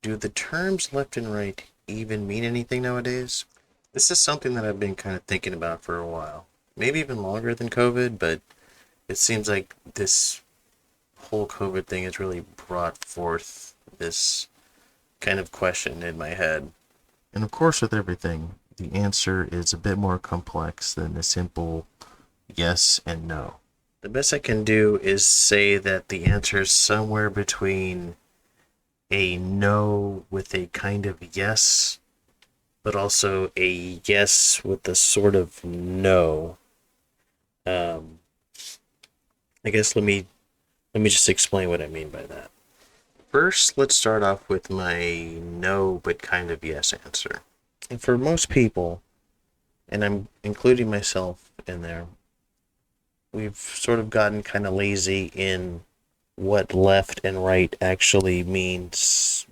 Do the terms left and right even mean anything nowadays? This is something that I've been kind of thinking about for a while. Maybe even longer than COVID, but it seems like this whole COVID thing has really brought forth this kind of question in my head. And of course, with everything, the answer is a bit more complex than a simple yes and no. The best I can do is say that the answer is somewhere between a no with a kind of yes, but also a yes with a sort of no. Um, I guess let me just explain what I mean by that. First, let's start off with my no but kind of yes answer. And for most people, and I'm including myself in there, we've sort of gotten kind of lazy in what left and right actually means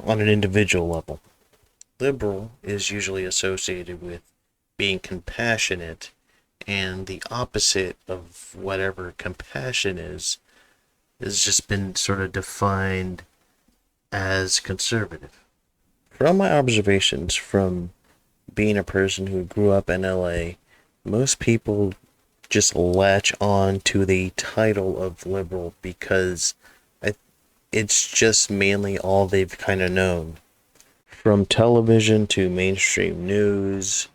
on an individual level. Liberal is usually associated with being compassionate, and the opposite of whatever compassion is has just been sort of defined as conservative. From my observations from being a person who grew up in LA, most people just latch on to the title of liberal because it's just mainly all they've kind of known. From television to mainstream news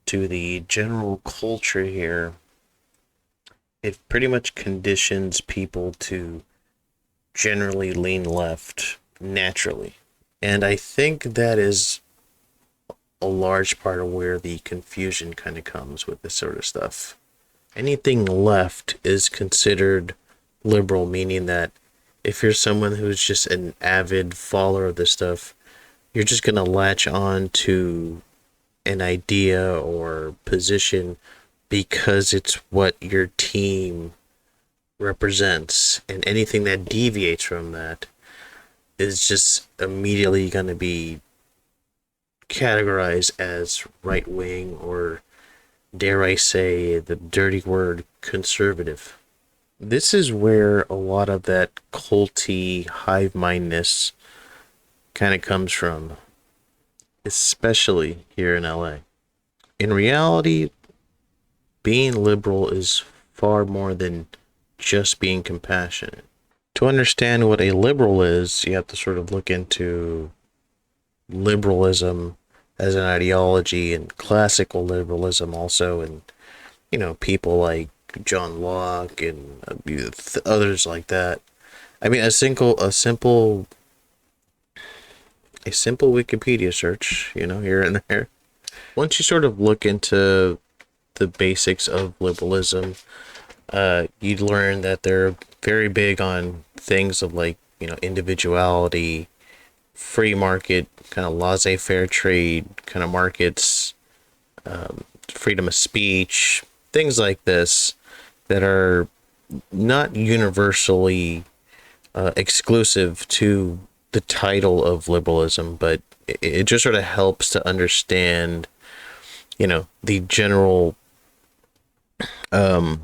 to the general culture here, it pretty much conditions people to generally lean left naturally. And I think that is a large part of where the confusion kind of comes with this sort of stuff. Anything left is considered liberal, meaning that if you're someone who's just an avid follower of this stuff, you're just going to latch on to an idea or position because it's what your team represents. And anything that deviates from that is just immediately going to be categorized as right wing or, dare I say, the dirty word conservative. This is where a lot of that culty hive mindedness kind of comes from, especially here in LA. In reality, being liberal is far more than just being compassionate. To understand what a liberal is, you have to sort of look into liberalism as an ideology and classical liberalism also, and people like John Locke and others like that. I mean, a simple Wikipedia search, here and there. Once you sort of look into the basics of liberalism, you'd learn that they're very big on things of like individuality, free market, kind of laissez-faire trade kind of markets, freedom of speech, things like this that are not universally exclusive to the title of liberalism, but it just sort of helps to understand, the general um,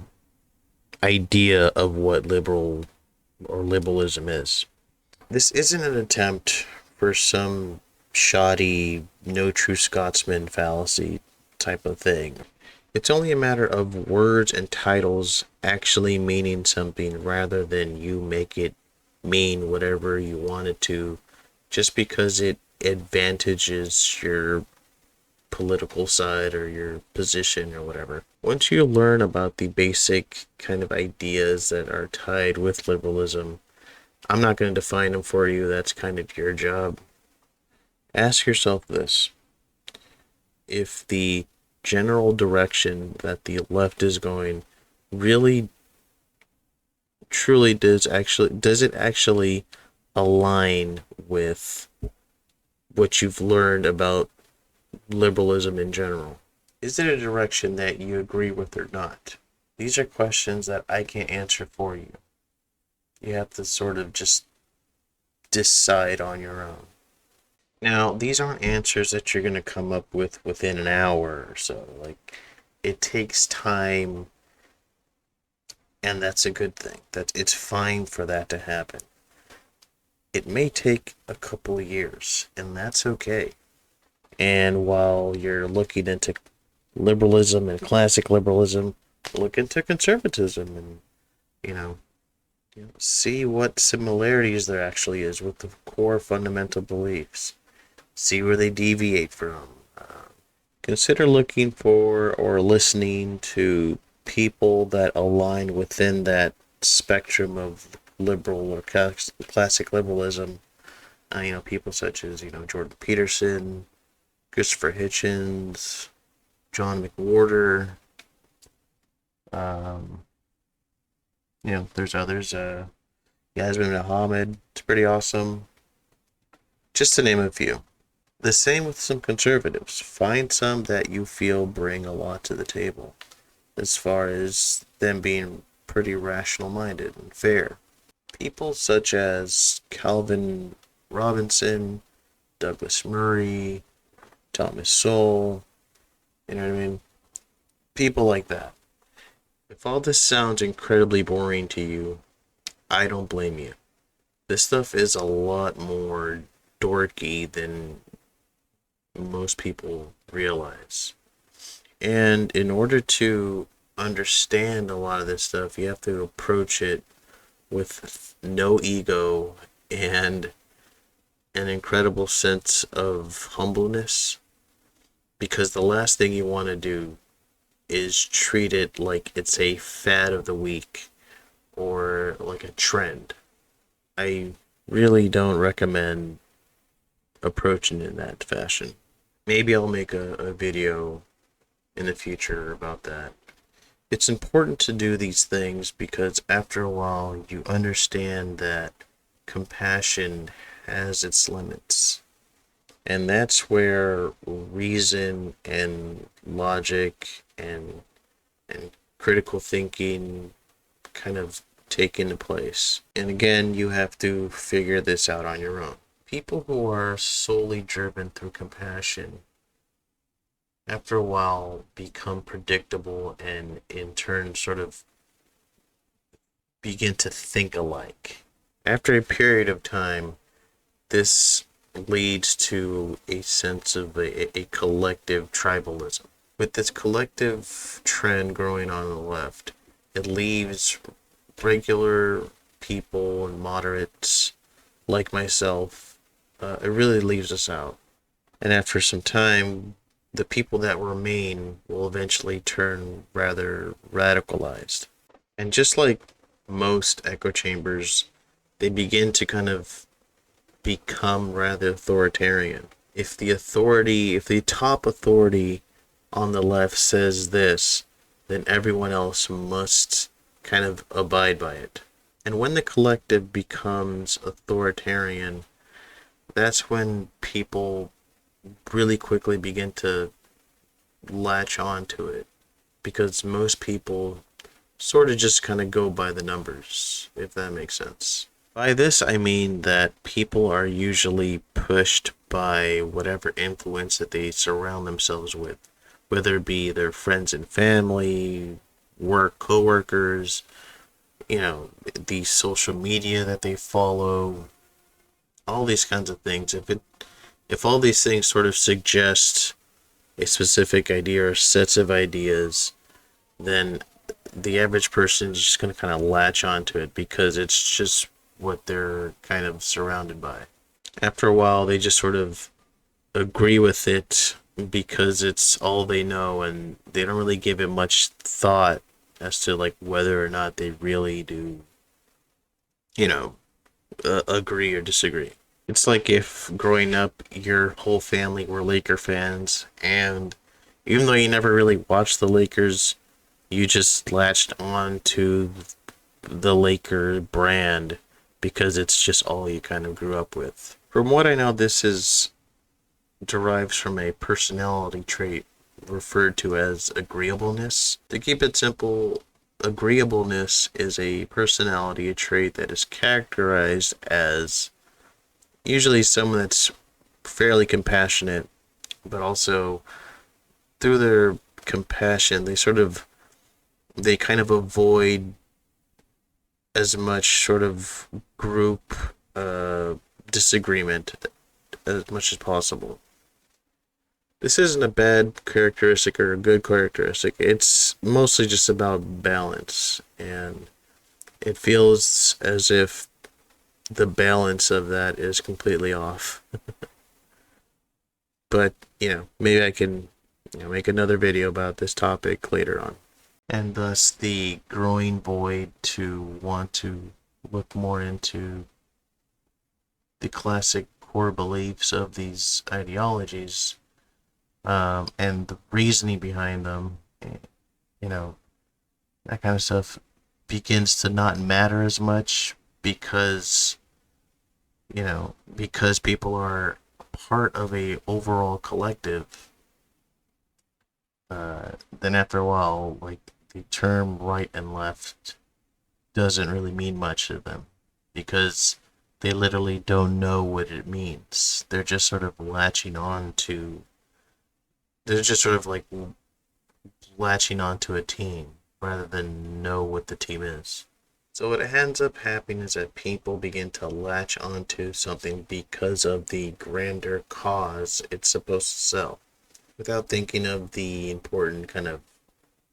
idea of what liberal or liberalism is. This isn't an attempt for some shoddy, no true Scotsman fallacy type of thing. It's only a matter of words and titles actually meaning something rather than you make it mean whatever you want it to just because it advantages your political side or your position or whatever. Once you learn about the basic kind of ideas that are tied with liberalism, I'm not going to define them for you. That's kind of your job. Ask yourself this: if the general direction that the left is going really truly does it actually align with what you've learned about liberalism in general? Is it a direction that you agree with or not? These are questions that I can't answer for you. You have to sort of just decide on your own. Now, these aren't answers that you're going to come up with within an hour or so. Like, it takes time, and that's a good thing. That it's fine for that to happen. it may take a couple of years, and that's okay. And while you're looking into liberalism and classic liberalism, look into conservatism and, you know, see what similarities there actually is with the core fundamental beliefs. See where they deviate from. Consider looking for or listening to people that align within that spectrum of liberal or classic liberalism. People such as, Jordan Peterson, Christopher Hitchens, John McWhorter. Um, there's others. Yasmin Mohammed. It's pretty awesome. Just to name a few. The same with some conservatives. Find some that you feel bring a lot to the table, as far as them being pretty rational minded and fair. People such as Calvin Robinson, Douglas Murray, Thomas Sowell, you know what I mean? People like that. If all this sounds incredibly boring to you, I don't blame you. This stuff is a lot more dorky than most people realize. And in order to understand a lot of this stuff, you have to approach it with no ego and an incredible sense of humbleness. Because the last thing you want to do is treat it like it's a fad of the week or like a trend. I really don't recommend approaching it in that fashion. Maybe I'll make a video in the future about that. It's important to do these things because after a while you understand that compassion has its limits. And that's where reason and logic and critical thinking kind of take into place. And again, you have to figure this out on your own. People who are solely driven through compassion, after a while, become predictable and in turn sort of begin to think alike. After a period of time, this leads to a sense of a collective tribalism. With this collective trend growing on the left, it leaves regular people and moderates like myself, it really leaves us out. And after some time, the people that remain will eventually turn rather radicalized. And just like most echo chambers, they begin to kind of become rather authoritarian. If the top authority on the left says this, then everyone else must kind of abide by it. And when the collective becomes authoritarian, that's when people really quickly begin to latch on to it, because most people sort of just kind of go by the numbers, if that makes sense. By this, I mean that people are usually pushed by whatever influence that they surround themselves with, whether it be their friends and family, work coworkers, the social media that they follow, all these kinds of things. If all these things sort of suggest a specific idea or sets of ideas, then the average person is just going to kind of latch onto it because it's just what they're kind of surrounded by. After a while, they just sort of agree with it because it's all they know, and they don't really give it much thought as to like whether or not they really do, agree or disagree. It's like if growing up your whole family were Laker fans, and even though you never really watched the Lakers, you just latched on to the Laker brand because it's just all you kind of grew up with. From what I know, this derives from a personality trait referred to as agreeableness. To keep it simple, agreeableness is a personality trait that is characterized as usually someone that's fairly compassionate, but also through their compassion, they kind of avoid as much sort of group disagreement as much as possible. This isn't a bad characteristic or a good characteristic. It's mostly just about balance, and it feels as if the balance of that is completely off. But, maybe I can make another video about this topic later on. And thus the growing void to want to look more into the classic core beliefs of these ideologies, and the reasoning behind them, that kind of stuff begins to not matter as much because, because people are part of a overall collective. Then after a while, like, the term right and left doesn't really mean much to them because they literally don't know what it means. They're just sort of latching on to a team rather than know what the team is. So what ends up happening is that people begin to latch onto something because of the grander cause it's supposed to sell, without thinking of the important kind of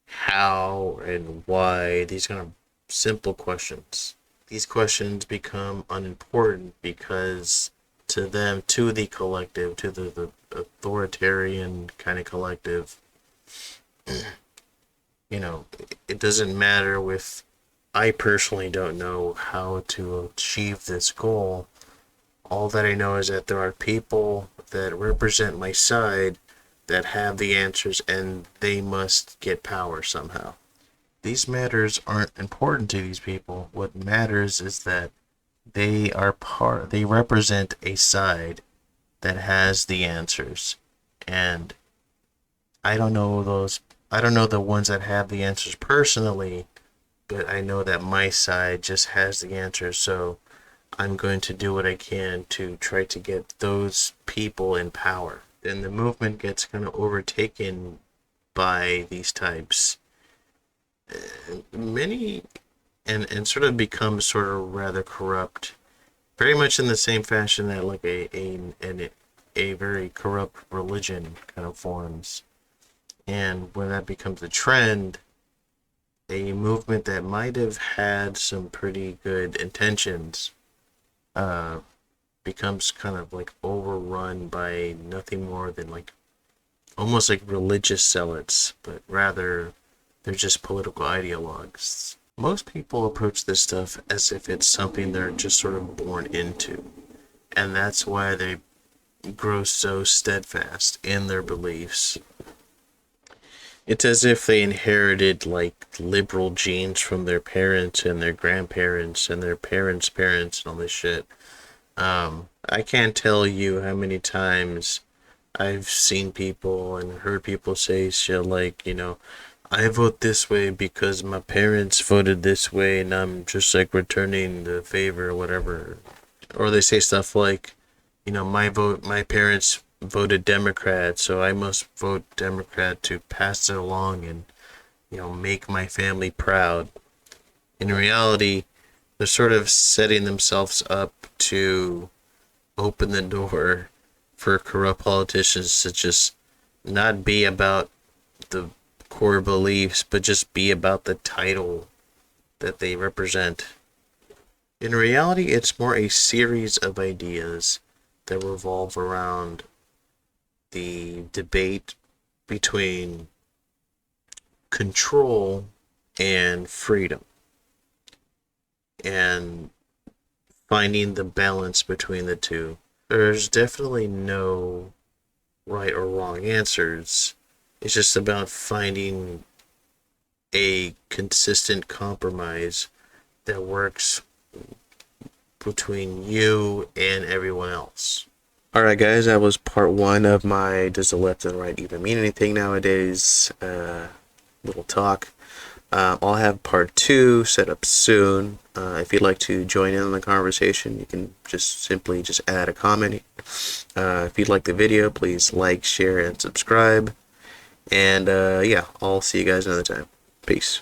how and why, these kind of simple questions. These questions become unimportant because to them, to the collective, to the authoritarian kind of collective, it doesn't matter with, I personally don't know how to achieve this goal. All that I know is that there are people that represent my side that have the answers and they must get power somehow. These matters aren't important to these people. What matters is that they represent a side that has the answers. And I don't know the ones that have the answers personally, but I know that my side just has the answers, so I'm going to do what I can to try to get those people in power. Then the movement gets kind of overtaken by these types. Many and sort of becomes sort of rather corrupt, very much in the same fashion that like a very corrupt religion kind of forms. And when that becomes a trend, a movement that might have had some pretty good intentions becomes kind of like overrun by nothing more than like almost like religious zealots, but rather they're just political ideologues. Most people approach this stuff as if it's something they're just sort of born into, and that's why they grow so steadfast in their beliefs. It's as if they inherited like liberal genes from their parents and their grandparents and their parents' parents and all this shit. I can't tell you how many times I've seen people and heard people say shit like, I vote this way because my parents voted this way and I'm just like returning the favor or whatever. Or they say stuff like, my parents voted Democrat, so I must vote Democrat to pass it along and, make my family proud. In reality, they're sort of setting themselves up to open the door for corrupt politicians to just not be about the core beliefs, but just be about the title that they represent. In reality, it's more a series of ideas that revolve around the debate between control and freedom, and finding the balance between the two. There's definitely no right or wrong answers. It's just about finding a consistent compromise that works between you and everyone else. Alright guys, that was part 1 of my Does the Left and Right Even Mean Anything Nowadays little talk. I'll have part 2 set up soon. If you'd like to join in on the conversation, you can simply add a comment. If you'd like the video, please like, share, and subscribe. And yeah, I'll see you guys another time. Peace.